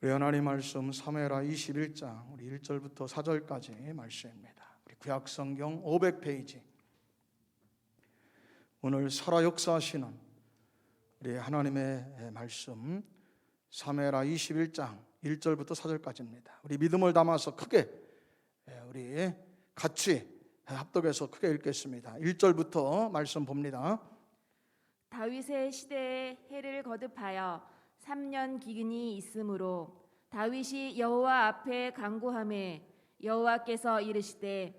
우리 하나님 말씀 사무엘하 21장 우리 1절부터 4절까지 말씀입니다. 우리 구약성경 500페이지. 오늘 살아 역사하시는 우리 하나님의 말씀 사무엘하 21장 1절부터 4절까지입니다. 우리 믿음을 담아서 크게 우리 같이 합독해서 크게 읽겠습니다. 1절부터 말씀 봅니다. 다윗의 시대에 해를 거듭하여 3년 기근이 있으므로 다윗이 여호와 앞에 간구하매 여호와께서 이르시되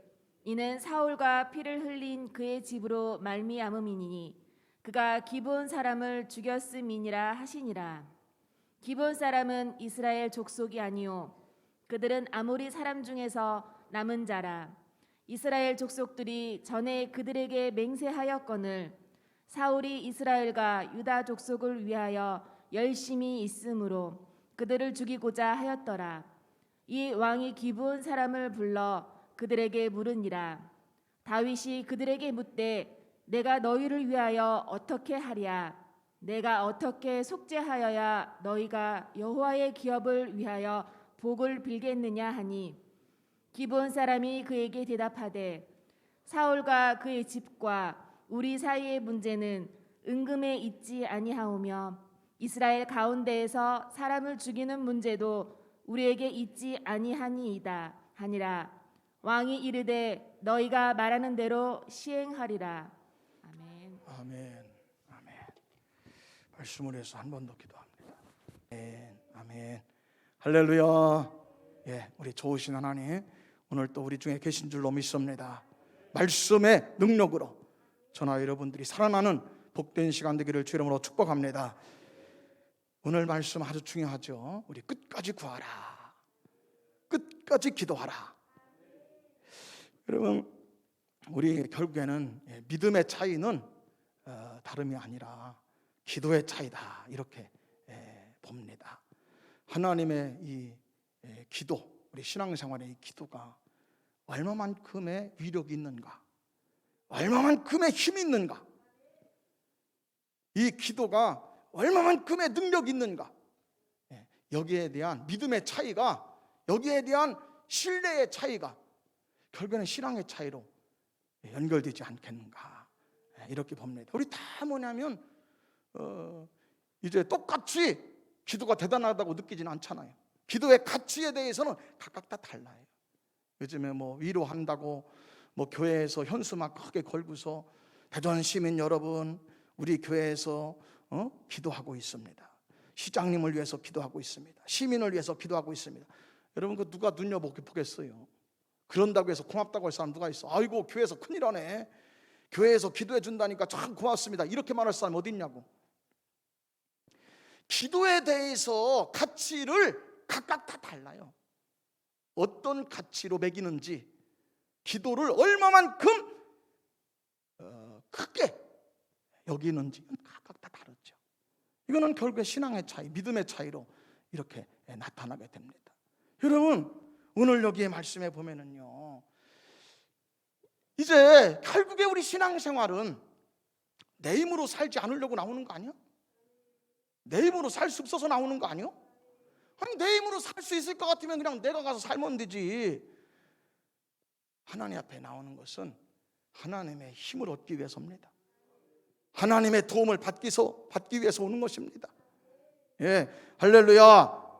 이는 사울과 피를 흘린 그의 집으로 말미암음이니 그가 기브온 사람을 죽였음이니라 하시니라. 기브온 사람은 이스라엘 족속이 아니요 그들은 아모리 사람 중에서 남은 자라. 이스라엘 족속들이 전에 그들에게 맹세하였거늘 사울이 이스라엘과 유다 족속을 위하여 열심히 있으므로 그들을 죽이고자 하였더라. 이 왕이 기브온 사람을 불러 그들에게 물으니라. 다윗이 그들에게 묻되 내가 너희를 위하여 어떻게 하랴? 내가 어떻게 속죄하여야 너희가 여호와의 기업을 위하여 복을 빌겠느냐 하니 기브온 사람이 그에게 대답하되 사울과 그의 집과 우리 사이의 문제는 은금에 있지 아니하오며 이스라엘 가운데에서 사람을 죽이는 문제도 우리에게 있지 아니하니이다 하니라. 왕이 이르되 너희가 말하는 대로 시행하리라. 아멘. 아멘. 아멘. 말씀을 해서 한 번 더 기도합니다. 아멘. 아멘. 할렐루야. 우리 좋으신 하나님, 오늘 또 우리 중에 계신 줄로 믿습니다. 말씀의 능력으로 저나 여러분들이 살아나는 복된 시간 되기를 주 이름으로 축복합니다. 오늘 말씀 아주 중요하죠. 우리 끝까지 구하라. 끝까지 기도하라. 여러분, 우리 결국에는 믿음의 차이는 다름이 아니라 기도의 차이다, 이렇게 봅니다. 하나님의 이 기도, 우리 신앙생활의 이 기도가 얼마만큼의 위력이 있는가, 얼마만큼의 힘이 있는가, 이 기도가 얼마만큼의 능력이 있는가, 여기에 대한 믿음의 차이가, 여기에 대한 신뢰의 차이가 결국에는 신앙의 차이로 연결되지 않겠는가, 이렇게 봅니다. 우리 다 뭐냐면 이제 똑같이 기도가 대단하다고 느끼지는 않잖아요. 기도의 가치에 대해서는 각각 다 달라요. 요즘에 뭐 위로한다고 뭐 교회에서 현수막 크게 걸고서 대전 시민 여러분, 우리 교회에서 기도하고 있습니다. 시장님을 위해서 기도하고 있습니다. 시민을 위해서 기도하고 있습니다. 여러분, 그 누가 눈여보겠어요? 그런다고 해서 고맙다고 할 사람 누가 있어? 아이고, 교회에서 큰일 하네, 교회에서 기도해 준다니까 참 고맙습니다, 이렇게 말할 사람 어디 있냐고. 기도에 대해서 가치를 각각 다 달라요. 어떤 가치로 매기는지, 기도를 얼마만큼 크게 여기는지 각각 다 다르죠. 이거는 결국에 신앙의 차이, 믿음의 차이로 이렇게 나타나게 됩니다. 여러분, 오늘 여기에 말씀해 보면은요, 이제 결국에 우리 신앙생활은 내 힘으로 살지 않으려고 나오는 거 아니야? 내 힘으로 살 수 없어서 나오는 거 아니야? 아니, 내 힘으로 살 수 있을 것 같으면 그냥 내가 가서 살면 되지. 하나님 앞에 나오는 것은 하나님의 힘을 얻기 위해서입니다. 하나님의 도움을 받기 위해서 오는 것입니다. 할렐루야.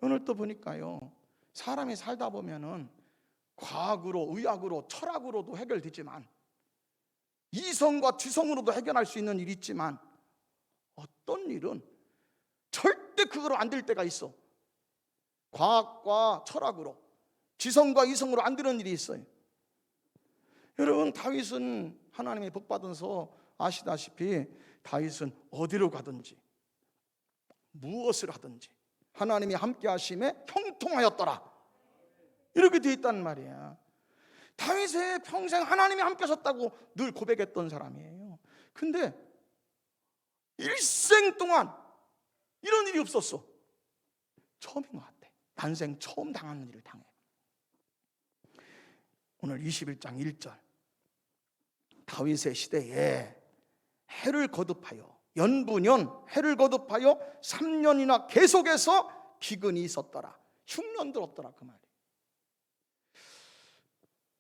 오늘 또 보니까요, 사람이 살다 보면은 과학으로, 의학으로, 철학으로도 해결되지만 이성과 지성으로도 해결할 수 있는 일이 있지만 어떤 일은 절대 그거로 안 될 때가 있어. 과학과 철학으로, 지성과 이성으로 안 되는 일이 있어요. 여러분, 다윗은 하나님의 복 받아서 아시다시피 다윗은 어디로 가든지 무엇을 하든지 하나님이 함께 하심에 형통하였더라, 이렇게 되어 있단 말이야. 다윗의 평생 하나님이 함께 하셨다고 늘 고백했던 사람이에요. 근데 일생 동안 이런 일이 없었어. 처음인 것 같아. 난생 처음 당하는 일을 당해. 오늘 21장 1절, 다윗의 시대에 해를 거듭하여 연부년 해를 거듭하여 3년이나 계속해서 기근이 있었더라. 흉년 들었더라 그 말이.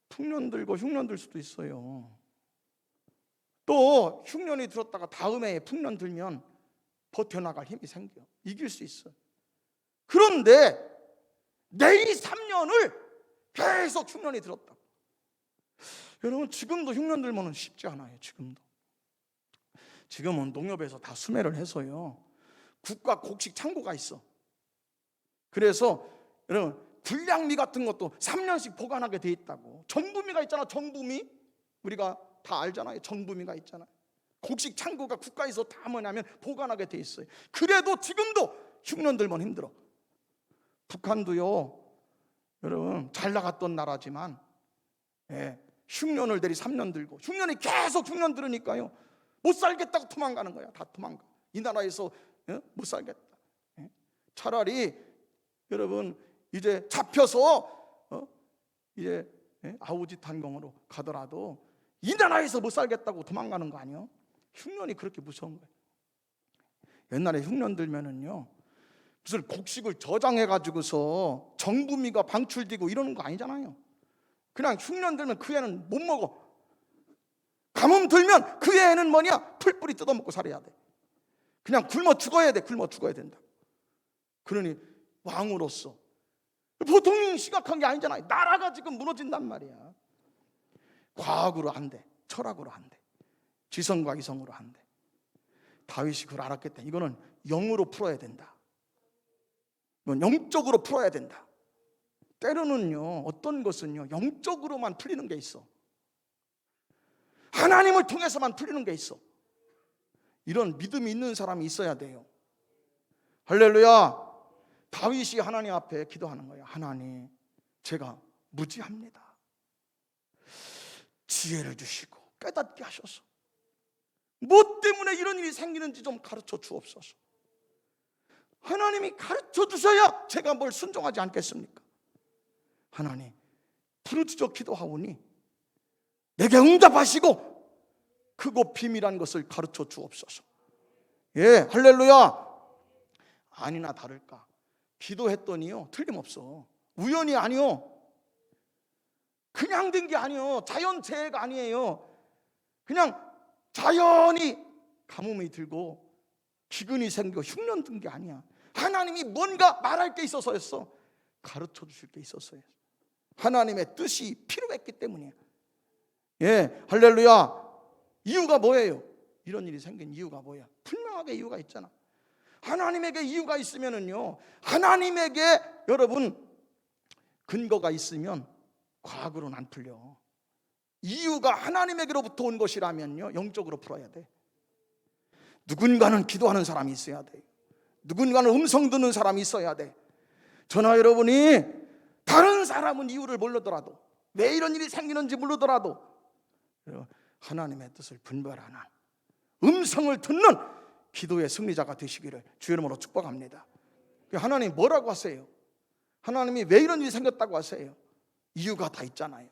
풍년 들고 흉년 들 수도 있어요. 또 흉년이 들었다가 다음에 풍년 들면 버텨나갈 힘이 생겨. 이길 수 있어. 그런데 내일 3년을 계속 흉년이 들었다. 여러분 지금도 흉년 들면 쉽지 않아요. 지금은 농협에서 다 수매를 해서요, 국가 곡식 창고가 있어. 그래서 여러분 불량미 같은 것도 3년씩 보관하게 돼 있다고. 정부미가 있잖아. 정부미 우리가 다 알잖아요. 정부미가 있잖아요. 곡식 창고가 국가에서 다 뭐냐면 보관하게 돼 있어요. 그래도 지금도 흉년 들면 힘들어. 북한도요 여러분 잘 나갔던 나라지만 흉년을 대리 3년 들고, 흉년이 계속 흉년 들으니까요 못 살겠다고 도망가는 거야. 다 도망가. 이 나라에서 못 살겠다. 차라리 여러분 이제 잡혀서 이제 아우지탄공으로 가더라도 이 나라에서 못 살겠다고 도망가는 거 아니에요? 흉년이 그렇게 무서운 거예요. 옛날에 흉년 들면은요 무슨 곡식을 저장해 가지고서 정부미가 방출되고 이러는 거 아니잖아요. 그냥 흉년 들면 그 애는 못 먹어. 가뭄 들면 그 애는 뭐냐? 풀뿌리 뜯어먹고 살아야 돼. 그냥 굶어 죽어야 돼. 굶어 죽어야 된다. 그러니 왕으로서 보통 심각한 게 아니잖아요. 나라가 지금 무너진단 말이야. 과학으로 안 돼. 철학으로 안 돼. 지성과 이성으로 안 돼. 다윗이 그걸 알았겠다. 이거는 영으로 풀어야 된다. 이건 영적으로 풀어야 된다. 때로는요 어떤 것은요 영적으로만 풀리는 게 있어. 하나님을 통해서만 풀리는 게 있어. 이런 믿음이 있는 사람이 있어야 돼요. 할렐루야. 다윗이 하나님 앞에 기도하는 거예요. 하나님, 제가 무지합니다. 지혜를 주시고 깨닫게 하셔서 뭐 때문에 이런 일이 생기는지 좀 가르쳐 주옵소서. 하나님이 가르쳐 주셔야 제가 뭘 순종하지 않겠습니까? 하나님, 부르짖어 기도하오니 내게 응답하시고 크고 비밀한 것을 가르쳐 주옵소서. 예, 할렐루야. 아니나 다를까 기도했더니요 틀림없어. 우연이 아니요, 그냥 된 게 아니요, 자연재해가 아니에요. 그냥 자연이 가뭄이 들고 기근이 생기고 흉년 든 게 아니야. 하나님이 뭔가 말할 게 있어서였어. 가르쳐 주실 게 있었어요. 하나님의 뜻이 필요했기 때문이에요. 예, 할렐루야. 이유가 뭐예요? 이런 일이 생긴 이유가 뭐야? 분명하게 이유가 있잖아. 하나님에게 이유가 있으면은요, 하나님에게 여러분 근거가 있으면 과학으로는 안 풀려. 이유가 하나님에게로부터 온 것이라면요 영적으로 풀어야 돼. 누군가는 기도하는 사람이 있어야 돼. 누군가는 음성 듣는 사람이 있어야 돼. 저나 여러분이 다른 사람은 이유를 모르더라도, 왜 이런 일이 생기는지 모르더라도 하나님의 뜻을 분별하는 음성을 듣는 기도의 승리자가 되시기를 주의 이름으로 축복합니다. 하나님 뭐라고 하세요? 하나님이 왜 이런 일이 생겼다고 하세요? 이유가 다 있잖아요.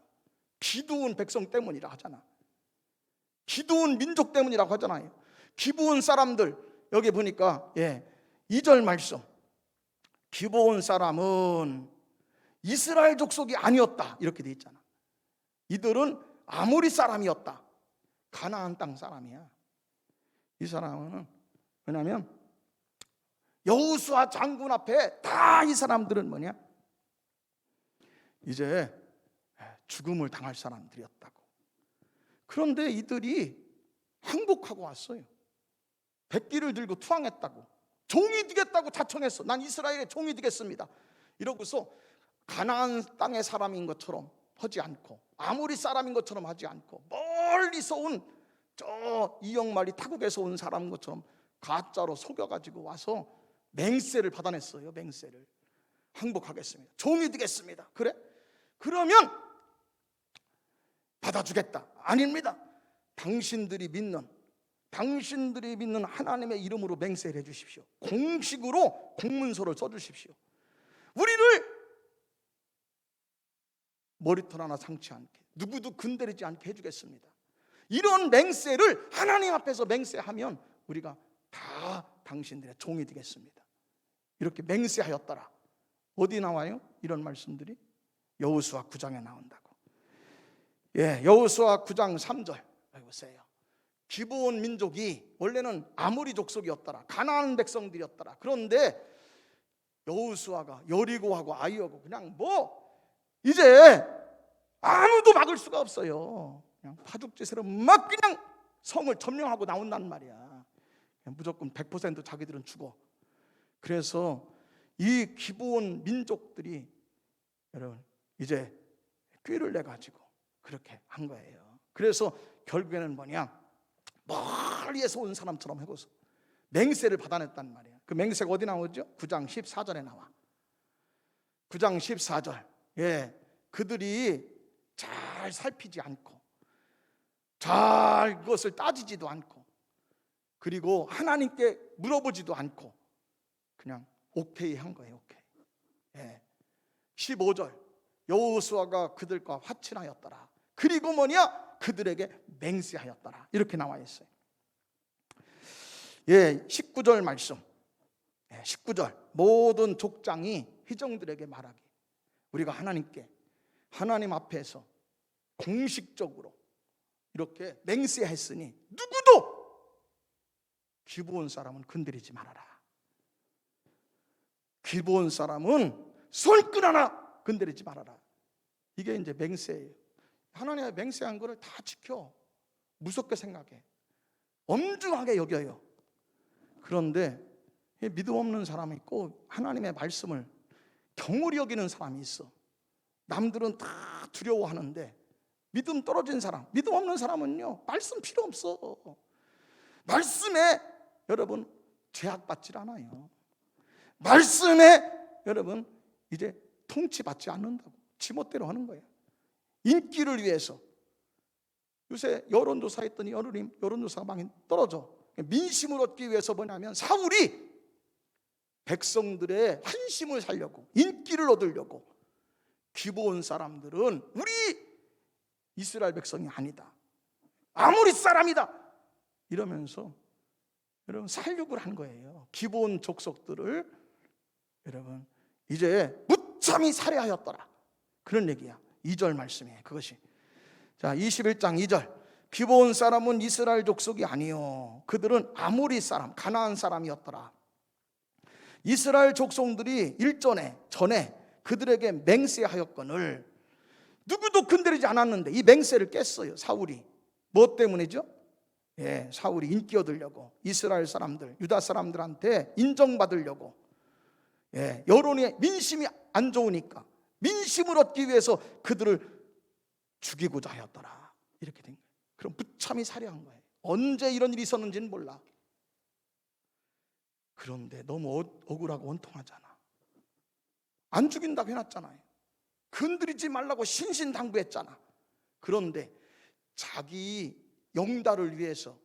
기도원 백성 때문이라 하잖아. 기도원 민족 때문이라고 하잖아요. 기브온 사람들, 여기 보니까 2절 말씀, 기브온 사람은 이스라엘 족속이 아니었다 이렇게 돼 있잖아. 이들은 아모리 사람이었다. 가나안 땅 사람이야. 이 사람은 왜냐하면 여호수아 장군 앞에 다 이 사람들은 뭐냐? 이제 죽음을 당할 사람들이었다고. 그런데 이들이 항복하고 왔어요. 백기를 들고 투항했다고. 종이 되겠다고 자청했어. 난 이스라엘의 종이 되겠습니다. 이러고서 가나안 땅의 사람인 것처럼 하지 않고, 아모리 사람인 것처럼 하지 않고, 멀리서 온 저 이영말이 타국에서 온 사람인 것처럼 가짜로 속여가지고 와서 맹세를 받아냈어요. 맹세를. 항복하겠습니다. 종이 되겠습니다. 그래? 그러면 받아주겠다. 아닙니다. 당신들이 믿는 하나님의 이름으로 맹세를 해주십시오. 공식으로 공문서를 써주십시오. 우리를 머리털 하나 상치 않게, 누구도 건드리지 않게 해주겠습니다. 이런 맹세를 하나님 앞에서 맹세하면 우리가 다 당신들의 종이 되겠습니다. 이렇게 맹세하였더라. 어디 나와요? 이런 말씀들이 여호수아 9장에 나온다고. 여호수아 9장 3절 보세요. 기브온 민족이 원래는 아모리 족속이었더라. 가나안 백성들이었더라. 그런데 여호수아가 여리고하고 아이하고 그냥 이제 아무도 막을 수가 없어요. 그냥 파죽지세로 막 그냥 성을 점령하고 나온단 말이야. 무조건 100% 자기들은 죽어. 그래서 이 기브온 민족들이 여러분 이제 꾀를 내 가지고 그렇게 한 거예요. 그래서 결국에는 멀리에서 온 사람처럼 해고서 맹세를 받아냈단 말이에요. 그 맹세가 어디 나오죠? 9장 14절에 나와. 9장 14절. 그들이 잘 살피지 않고 잘 그것을 따지지도 않고 그리고 하나님께 물어보지도 않고 그냥 오케이 한 거예요. 오케이. 15절 여호수아가 그들과 화친하였더라. 그리고 그들에게 맹세하였더라. 이렇게 나와 있어요. 19절 말씀. 19절 모든 족장이 회중들에게 말하기. 우리가 하나님 앞에서 공식적으로 이렇게 맹세했으니 누구도 기브온 사람은 건드리지 말아라. 기브온 사람은 손끝 하나 건드리지 말아라. 이게 이제 맹세예요. 하나님의 맹세한 거를 다 지켜. 무섭게 생각해. 엄중하게 여겨요. 그런데 믿음 없는 사람이 있고 하나님의 말씀을 경홀히 여기는 사람이 있어. 남들은 다 두려워하는데 믿음 떨어진 사람, 믿음 없는 사람은요 말씀 필요 없어. 말씀에 여러분 제약받질 않아요. 말씀에 여러분 이제 통치받지 않는다고 지멋대로 하는 거예요. 인기를 위해서. 요새 여론조사 했더니 여론조사가 많이 떨어져. 민심을 얻기 위해서 뭐냐면 사울이 백성들의 한심을 살려고 인기를 얻으려고 기브온 사람들은 우리 이스라엘 백성이 아니다, 아모리 사람이다 이러면서 여러분 살육을 한 거예요. 기브온 족속들을 여러분 이제 무참히 살해하였더라. 그런 얘기야. 2절 말씀이에요. 그것이. 자, 21장 2절. 기브온 사람은 이스라엘 족속이 아니요 그들은 아모리 사람 가나안 사람이었더라. 이스라엘 족속들이 전에 그들에게 맹세하였거늘 누구도 건드리지 않았는데 이 맹세를 깼어요. 사울이. 뭐 때문이죠? 사울이 인기 얻으려고, 이스라엘 사람들, 유다 사람들한테 인정받으려고, 여론이 민심이 안 좋으니까 민심을 얻기 위해서 그들을 죽이고자 하였더라. 이렇게 된 거예요. 그럼 무참히 살해한 거예요. 언제 이런 일이 있었는지는 몰라. 그런데 너무 억울하고 원통하잖아. 안 죽인다고 해놨잖아요. 건드리지 말라고 신신당부했잖아. 그런데 자기 영달을 위해서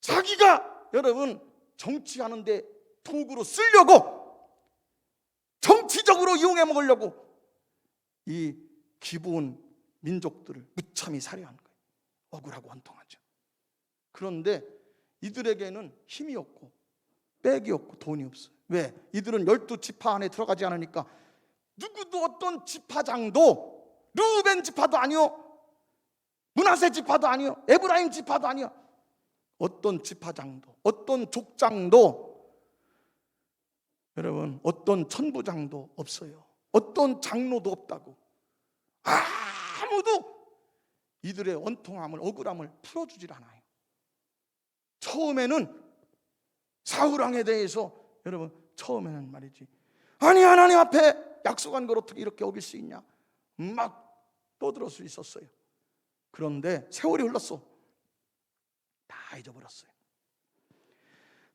자기가 여러분 정치하는데 도구로 쓰려고 정치적으로 이용해 먹으려고 이 기브온 민족들을 무참히 살해한 거예요. 억울하고 원통하죠. 그런데 이들에게는 힘이 없고 백이 없고 돈이 없어요. 왜? 이들은 12지파 안에 들어가지 않으니까 누구도 어떤 지파장도 르우벤 지파도 아니요 므낫세 지파도 아니요 에브라임 지파도 아니요 어떤 지파장도 어떤 족장도 여러분 어떤 천부장도 없어요. 어떤 장로도 없다고. 아무도 이들의 원통함을 억울함을 풀어주질 않아요. 처음에는 사울왕에 대해서 여러분 처음에는 말이지 아니 하나님 앞에 약속한 걸 어떻게 이렇게 어길 수 있냐 막 떠들을 수 있었어요. 그런데 세월이 흘렀어. 다 잊어버렸어요.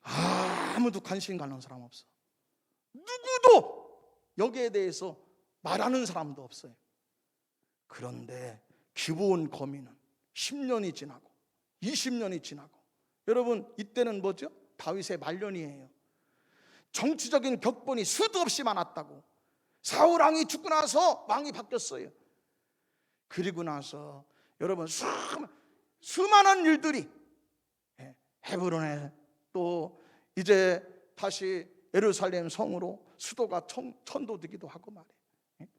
아무도 관심 가는 사람 없어. 누구도 여기에 대해서 말하는 사람도 없어요. 그런데 기브온 거민은 10년이 지나고 20년이 지나고 여러분 이때는 뭐죠? 다윗의 말년이에요. 정치적인 격분이 수도 없이 많았다고. 사울 왕이 죽고 나서 왕이 바뀌었어요. 그리고 나서 여러분 수많은 일들이 헤브론에 또 이제 다시 예루살렘 성으로 수도가 천도되기도 하고 말이에요.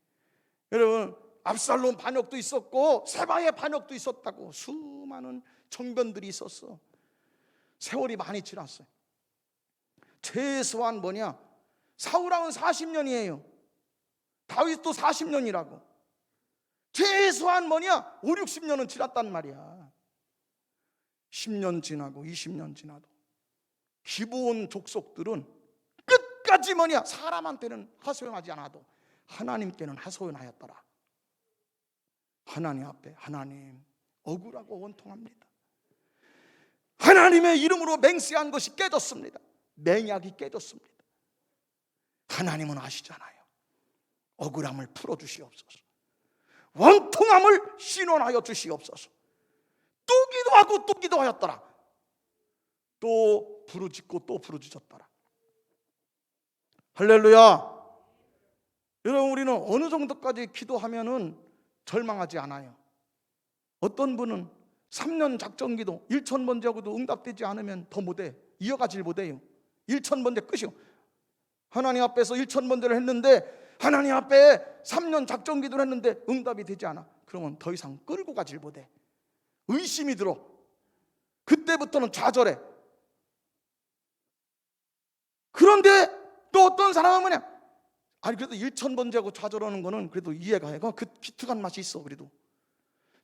여러분, 압살롬 반역도 있었고 세바의 반역도 있었다고. 수많은 정변들이 있었어. 세월이 많이 지났어요. 최소한 뭐냐, 사울왕은 40년이에요. 다윗도 40년이라고. 최소한 뭐냐, 5, 60년은 지났단 말이야. 10년 지나고 20년 지나도 기브온 족속들은 끝까지 뭐냐, 사람한테는 하소연하지 않아도 하나님께는 하소연하였더라. 하나님 앞에 하나님 억울하고 원통합니다. 하나님의 이름으로 맹세한 것이 깨졌습니다. 맹약이 깨졌습니다. 하나님은 아시잖아요. 억울함을 풀어주시옵소서. 원통함을 신원하여 주시옵소서. 또 기도하고 또 기도하였더라. 또 부르짖고 또 부르짖었더라. 할렐루야. 여러분, 우리는 어느 정도까지 기도하면은 절망하지 않아요. 어떤 분은 3년 작전기도 1,000번째 하고도 응답되지 않으면 더 못해. 이어가질 못해요. 1,000번째 끝이요. 하나님 앞에서 1,000번째를 했는데, 하나님 앞에 3년 작전기도를 했는데 응답이 되지 않아. 그러면 더 이상 끌고 가질 못해. 의심이 들어. 그때부터는 좌절해. 그런데 또 어떤 사람은 뭐냐, 아니 그래도 1,000번째하고 좌절하는 거는 그래도 이해가 해. 그 기특한 맛이 있어. 그래도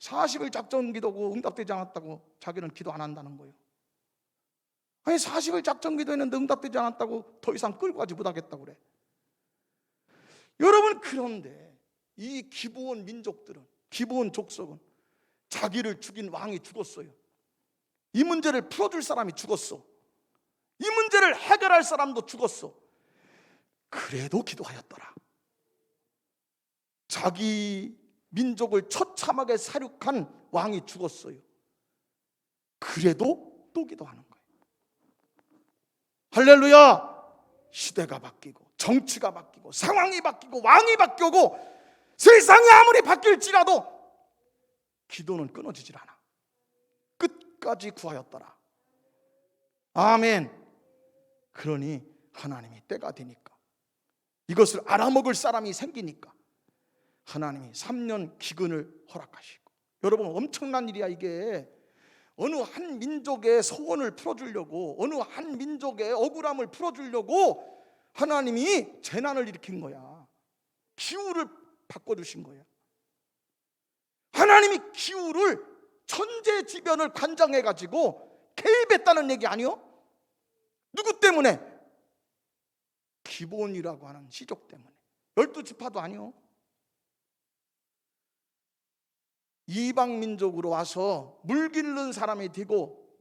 40일 작전 기도고 응답되지 않았다고 자기는 기도 안 한다는 거예요. 아니 40일 작전 기도했는데 응답되지 않았다고 더 이상 끌고 가지 못하겠다고 그래. 여러분, 그런데 이 기브온 민족들은, 기브온 족속은 자기를 죽인 왕이 죽었어요. 이 문제를 풀어줄 사람이 죽었어. 이 문제를 해결할 사람도 죽었어. 그래도 기도하였더라. 자기 민족을 처참하게 살육한 왕이 죽었어요. 그래도 또 기도하는 거예요. 할렐루야. 시대가 바뀌고 정치가 바뀌고 상황이 바뀌고 왕이 바뀌고 세상이 아무리 바뀔지라도 기도는 끊어지질 않아. 끝까지 구하였더라. 아멘. 그러니 하나님이 때가 되니까, 이것을 알아먹을 사람이 생기니까 하나님이 3년 기근을 허락하시고. 여러분, 엄청난 일이야 이게. 어느 한 민족의 소원을 풀어주려고, 어느 한 민족의 억울함을 풀어주려고 하나님이 재난을 일으킨 거야. 기후를 바꿔주신 거야. 하나님이 기후를, 천재지변을 관장해가지고 개입했다는 얘기 아니요? 누구 때문에? 기브온이라고 하는 시족 때문에. 12지파도 아니요. 이방 민족으로 와서 물 기르는 사람이 되고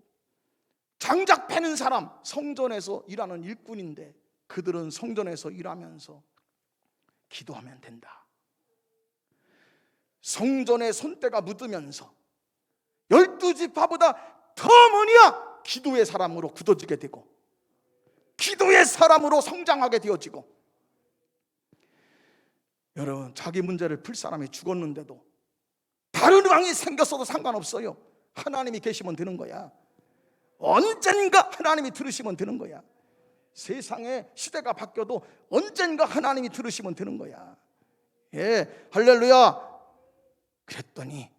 장작 패는 사람, 성전에서 일하는 일꾼인데 그들은 성전에서 일하면서 기도하면 된다. 성전에 손때가 묻으면서 12지파보다 더 뭐냐, 기도의 사람으로 굳어지게 되고 기도의 사람으로 성장하게 되어지고. 여러분, 자기 문제를 풀 사람이 죽었는데도 다른 왕이 생겼어도 상관없어요. 하나님이 계시면 되는 거야. 언젠가 하나님이 들으시면 되는 거야. 세상에 시대가 바뀌어도 언젠가 하나님이 들으시면 되는 거야. 예, 할렐루야. 그랬더니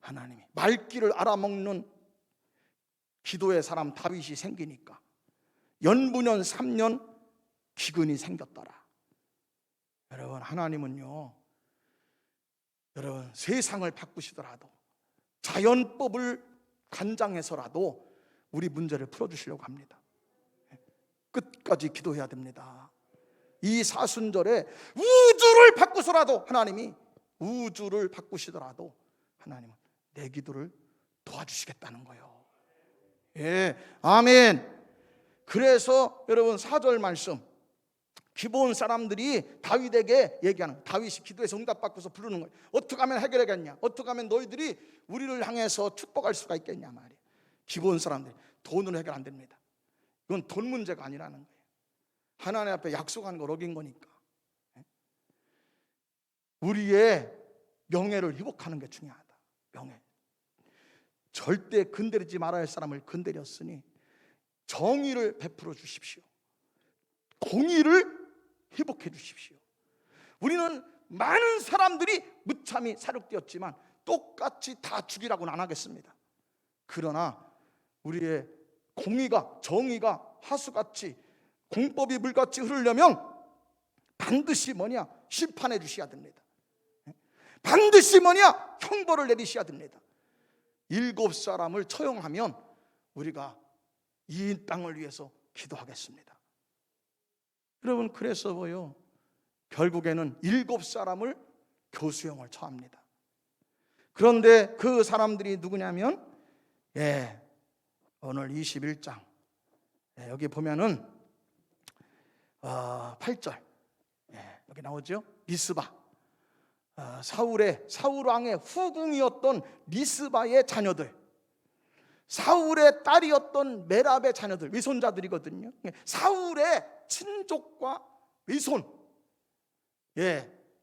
하나님이 말귀를 알아먹는 기도의 사람 다윗이 생기니까 연분연 3년 기근이 생겼더라. 여러분, 하나님은요, 여러분, 세상을 바꾸시더라도 자연법을 간장해서라도 우리 문제를 풀어주시려고 합니다. 끝까지 기도해야 됩니다. 이 사순절에 우주를 바꾸서라도, 하나님이 우주를 바꾸시더라도 하나님은 내 기도를 도와주시겠다는 거예요. 예, 아멘. 그래서 여러분, 4절 말씀, 기브온 사람들이 다윗에게 얘기하는, 다윗이 기도해서 응답받고서 부르는 거예요. 어떻게 하면 해결하겠냐, 어떻게 하면 너희들이 우리를 향해서 축복할 수가 있겠냐 말이에요. 기브온 사람들이 돈으로 해결 안 됩니다. 이건 돈 문제가 아니라는 거예요. 하나님 앞에 약속한 걸 어긴 거니까. 우리의 명예를 회복하는 게 중요하다. 명예. 절대 건드리지 말아야 할 사람을 건드렸으니 정의를 베풀어 주십시오. 공의를 회복해 주십시오. 우리는 많은 사람들이 무참히 사륙되었지만 똑같이 다 죽이라고는 안 하겠습니다. 그러나 우리의 공의가, 정의가 하수같이, 공법이 물같이 흐르려면 반드시 심판해 주셔야 됩니다. 반드시 형벌을 내리셔야 됩니다. 7사람을 처형하면 우리가 이 땅을 위해서 기도하겠습니다. 여러분, 그래서 결국에는 7사람을 교수형을 처합니다. 그런데 그 사람들이 누구냐면 오늘 21장 여기 보면은 8절 여기 나오죠. 리스바, 사울 왕의 후궁이었던 리스바의 자녀들, 사울의 딸이었던 메랍의 자녀들, 외손자들이거든요. 사울의 친족과 외손,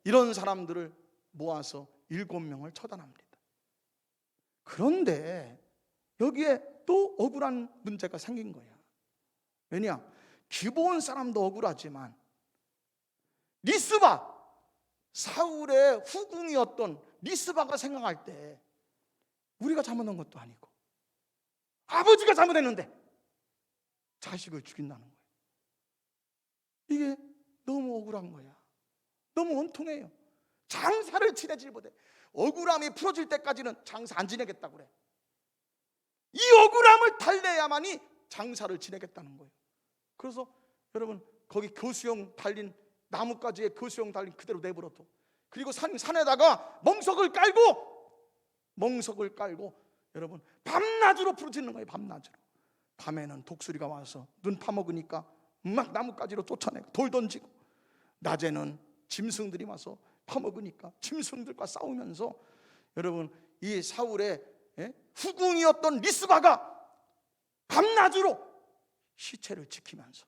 이런 사람들을 모아서 7명을 처단합니다. 그런데 여기에 또 억울한 문제가 생긴 거야. 왜냐? 기브온 사람도 억울하지만 리스바, 사울의 후궁이었던 리스바가 생각할 때 우리가 잘못한 것도 아니고 아버지가 잘못했는데 자식을 죽인다는 거예요. 이게 너무 억울한 거야. 너무 원통해요. 장사를 지내질 못해. 억울함이 풀어질 때까지는 장사 안 지내겠다고 그래. 이 억울함을 달래야만이 장사를 지내겠다는 거예요. 그래서 여러분, 거기 교수형 달린 나뭇가지에 교수형 달린 그대로 내버려둬. 그리고 산에다가 멍석을 깔고 여러분 밤낮으로 부르짖는 거예요. 밤낮으로. 밤에는 독수리가 와서 눈 파먹으니까 막 나뭇가지로 쫓아내고 돌 던지고, 낮에는 짐승들이 와서 파먹으니까 짐승들과 싸우면서 여러분 이 사울의 후궁이었던 리스바가 밤낮으로 시체를 지키면서,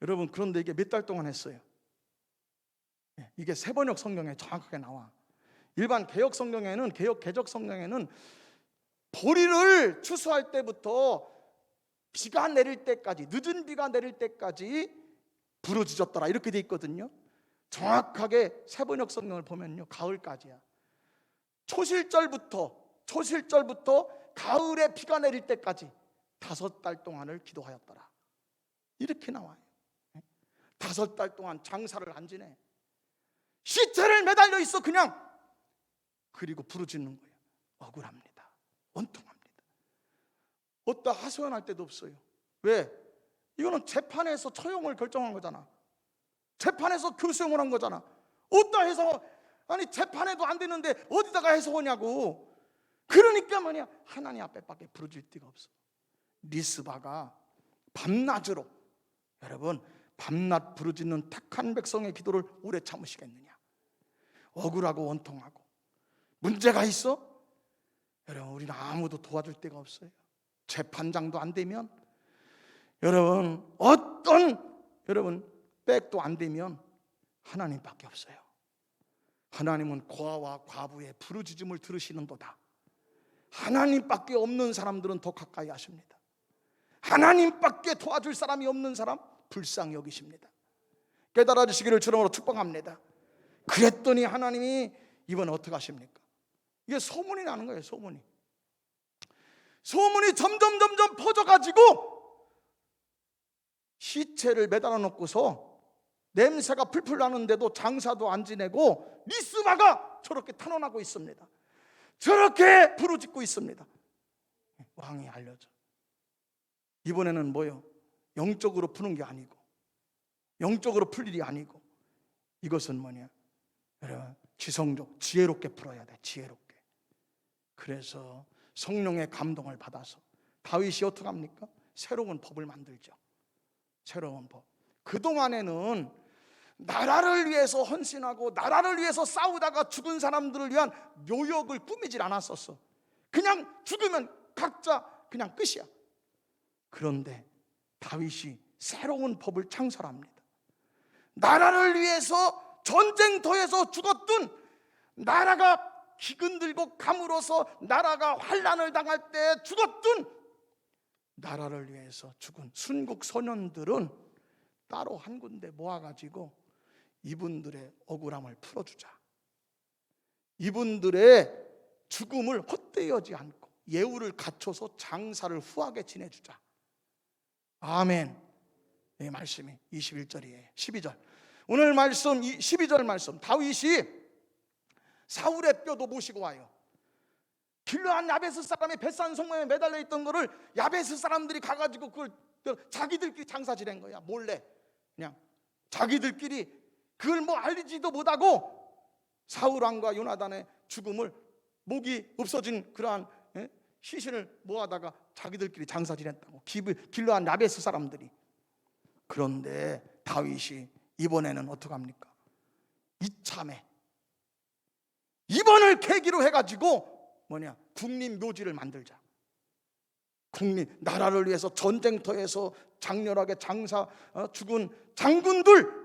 여러분 그런데 이게 몇 달 동안 했어요. 이게 세번역 성경에 정확하게 나와. 일반 개역 성경에는, 개적 성경에는 보리를 추수할 때부터 비가 내릴 때까지, 늦은 비가 내릴 때까지 부르짖었더라 이렇게 돼 있거든요. 정확하게 세번역 성경을 보면요, 가을까지야. 초실절부터 가을에 비가 내릴 때까지 5달 동안을 기도하였더라 이렇게 나와요. 5달 동안 장사를 안 지내. 시체를 매달려 있어 그냥. 그리고 부르짖는 거예요. 억울합니다. 원통합니다. 어디다 하소연할 데도 없어요. 왜? 이거는 재판에서 처형을 결정한 거잖아. 재판에서 교수형을 한 거잖아. 어디다 해서, 아니 재판에도 안 되는데 어디다가 해서하냐고. 그러니까 하나님 앞에밖에 부르짖을 데가 없어. 리스바가 밤낮으로, 여러분 밤낮 부르짖는 택한 백성의 기도를 오래 참으시겠느냐. 억울하고 원통하고 문제가 있어? 여러분 우리는 아무도 도와줄 데가 없어요. 재판장도 안 되면, 여러분 여러분 백도 안 되면 하나님밖에 없어요. 하나님은 고아와 과부의 부르짖음을 들으시는도다. 하나님밖에 없는 사람들은 더 가까이 하십니다. 하나님밖에 도와줄 사람이 없는 사람 불쌍히 여기십니다. 깨달아 주시기를 주님으로 축복합니다. 그랬더니 하나님이 이번에 어떻게 하십니까? 이게 소문이 나는 거예요. 소문이 점점 퍼져가지고 시체를 매달아 놓고서 냄새가 풀풀 나는데도 장사도 안 지내고 리스바가 저렇게 탄원하고 있습니다. 저렇게 부르짖고 있습니다. 왕이 알려져. 이번에는 영적으로 푸는 게 아니고, 영적으로 풀 일이 아니고, 이것은 여러분 지성적, 지혜롭게 풀어야 돼. 지혜롭게. 그래서 성령의 감동을 받아서 다윗이 어떻게 합니까? 새로운 법을 만들죠. 새로운 법. 그동안에는 나라를 위해서 헌신하고 나라를 위해서 싸우다가 죽은 사람들을 위한 묘역을 꾸미질 않았었어. 그냥 죽으면 각자 그냥 끝이야. 그런데 다윗이 새로운 법을 창설합니다. 나라를 위해서 전쟁터에서 죽었던, 나라가 기근들고 감으로서 나라가 환난을 당할 때 죽었던 나라를 위해서 죽은 순국 소년들은 따로 한 군데 모아가지고 이분들의 억울함을 풀어주자. 이분들의 죽음을 헛되이 하지 않고 예우를 갖춰서 장사를 후하게 지내주자. 아멘. 이 말씀이 21절이에요. 12절. 오늘 말씀 12절 말씀. 다윗이 사울의 뼈도 모시고 와요. 길르한 야베스 사람의 벳산 성문에 매달려 있던 거를 야베스 사람들이 가가지고 그걸 자기들끼리 장사 지낸 거야. 몰래 그냥 자기들끼리 그걸 뭐 알리지도 못하고 사울 왕과 요나단의 죽음을 목이 없어진 그러한 시신을 모아다가 자기들끼리 장사 지냈다고. 길르한 야베스 사람들이. 그런데 다윗이 이번에는 어떡합니까? 이참에 이번을 계기로 해가지고 국립묘지를 만들자. 나라를 위해서 전쟁터에서 장렬하게 죽은 장군들,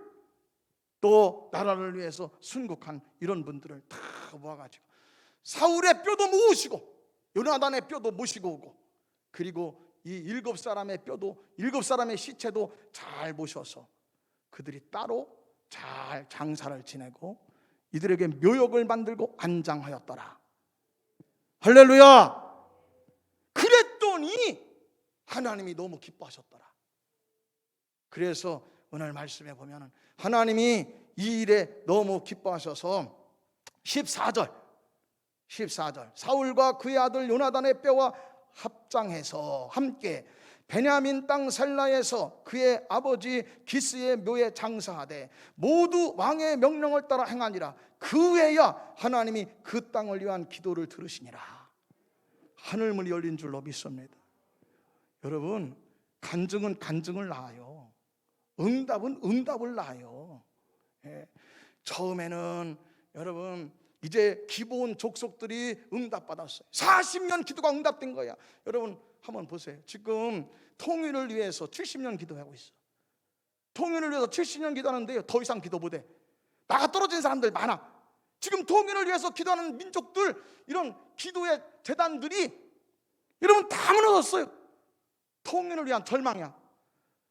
또 나라를 위해서 순국한 이런 분들을 다 모아가지고 사울의 뼈도 모으시고 요나단의 뼈도 모시고 오고, 그리고 이 7사람의 뼈도 7사람의 시체도 잘 모셔서 그들이 따로 잘 장사를 지내고 이들에게 묘역을 만들고 안장하였더라. 할렐루야. 그랬더니 하나님이 너무 기뻐하셨더라. 그래서 오늘 말씀에 보면 하나님이 이 일에 너무 기뻐하셔서 14절 사울과 그의 아들 요나단의 뼈와 합장해서 함께 베냐민 땅 셀라에서 그의 아버지 기스의 묘에 장사하되 모두 왕의 명령을 따라 행하니라. 그 후에야 하나님이 그 땅을 위한 기도를 들으시니라. 하늘문이 열린 줄로 믿습니다. 여러분, 간증은 간증을 낳아요. 응답은 응답을 낳아요. 처음에는 여러분 이제 기본 족속들이 응답받았어요. 40년 기도가 응답된 거야. 여러분 한번 보세요. 지금 통일을 위해서 70년 기도하고 있어. 통일을 위해서 70년 기도하는데요, 더 이상 기도 못해. 나가 떨어진 사람들 많아. 지금 통일을 위해서 기도하는 민족들, 이런 기도의 재단들이 여러분 다 무너졌어요. 통일을 위한 절망이야.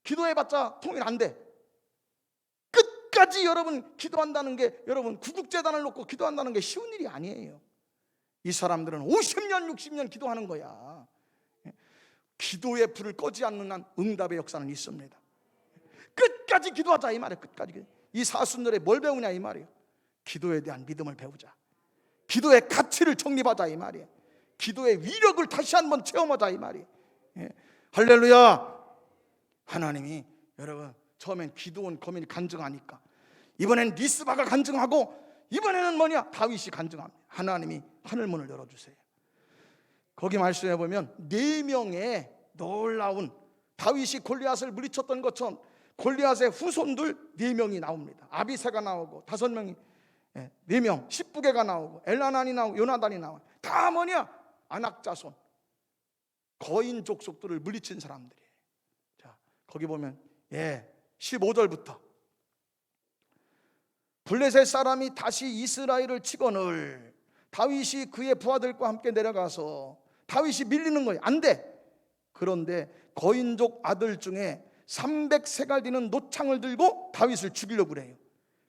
기도해봤자 통일 안 돼. 끝까지 여러분 기도한다는 게, 여러분 구국재단을 놓고 기도한다는 게 쉬운 일이 아니에요. 이 사람들은 50년 60년 기도하는 거야. 기도의 불을 꺼지 않는 한 응답의 역사는 있습니다. 끝까지 기도하자 이 말이에요. 끝까지. 이 사순절에 뭘 배우냐 이 말이에요. 기도에 대한 믿음을 배우자. 기도의 가치를 정립하자 이 말이에요. 기도의 위력을 다시 한번 체험하자 이 말이에요. 할렐루야. 하나님이 여러분 처음엔 기도원 거민이 간증하니까 이번엔 리스바가 간증하고 이번에는 다윗이 간증합니다. 하나님이 하늘문을 열어주세요. 거기 말씀해 보면 4명의 놀라운, 다윗이 골리앗을 물리쳤던 것처럼 골리앗의 후손들 4명이 나옵니다. 아비새가 나오고 5명이 4명, 십부개가 나오고 엘나난이 나오고 요나단이 나와요. 다 안악자손, 거인 족속들을 물리친 사람들이에요. 자, 거기 보면 15절부터 블레셋 사람이 다시 이스라엘을 치거늘 다윗이 그의 부하들과 함께 내려가서, 다윗이 밀리는 거예요. 안 돼. 그런데 거인족 아들 중에 300세갈 되는 노창을 들고 다윗을 죽이려고 그래요.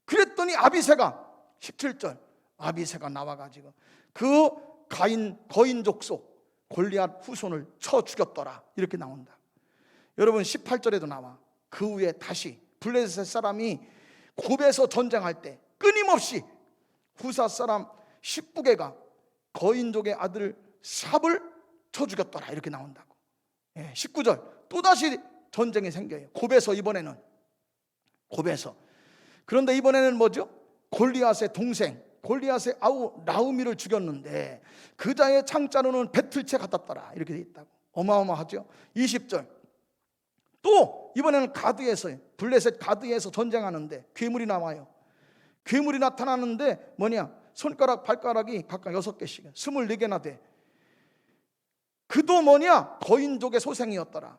그랬더니 아비새가 17절 아비새가 나와가지고 그 거인족 속 골리앗 후손을 쳐 죽였더라. 이렇게 나온다. 여러분 18절에도 나와. 그 후에 다시 블레셋 사람이 굽에서 전쟁할 때 끊임없이 후사 사람 십부개가 거인족의 아들 삽을 쳐 죽였더라. 이렇게 나온다고. 19절 또다시 전쟁이 생겨요. 굽에서, 이번에는 굽에서. 그런데 이번에는 뭐죠? 골리앗의 동생 골리앗의 아우 나우미를 죽였는데 그 자의 창자로는 배틀채 같았더라. 이렇게 돼 있다고. 어마어마하죠. 20절 또 이번에는 가드에서, 블레셋 가드에서 전쟁하는데 괴물이 나와요. 괴물이 나타나는데 손가락 발가락이 각각 6개씩 24개나 돼. 그도 거인족의 소생이었더라.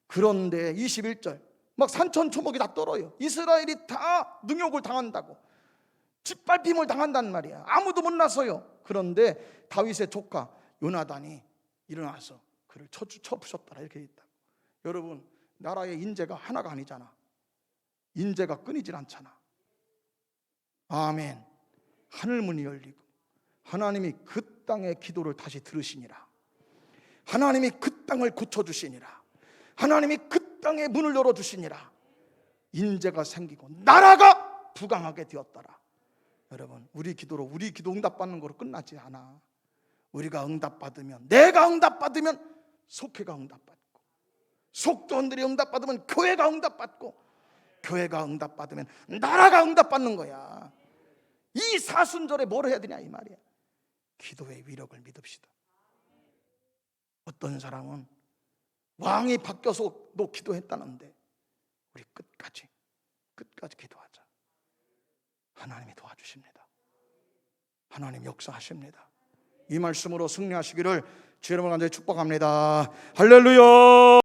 그런데 21절 막 산천초목이 다 떨어요. 이스라엘이 다 능욕을 당한다고, 짓밟힘을 당한단 말이야. 아무도 못 나서요. 그런데 다윗의 조카 요나단이 일어나서 그를 쳐 부셨더라. 이렇게 있다. 여러분, 나라의 인재가 하나가 아니잖아. 인재가 끊이질 않잖아. 아멘. 하늘문이 열리고 하나님이 그 땅의 기도를 다시 들으시니라. 하나님이 그 땅을 고쳐주시니라. 하나님이 그 땅의 문을 열어주시니라. 인재가 생기고 나라가 부강하게 되었더라. 여러분, 우리 기도 응답받는 거로 끝나지 않아. 우리가 응답받으면, 내가 응답받으면 속회가 응답받고, 속도원들이 응답받으면 교회가 응답받고, 교회가 응답받으면 나라가 응답받는 거야. 이 사순절에 뭘 해야 되냐 이 말이야. 기도의 위력을 믿읍시다. 어떤 사람은 왕이 바뀌어서도 기도했다는데 우리 끝까지 기도하자. 하나님이 도와주십니다. 하나님 역사하십니다. 이 말씀으로 승리하시기를 주의 이름으로 간절히 축복합니다. 할렐루야.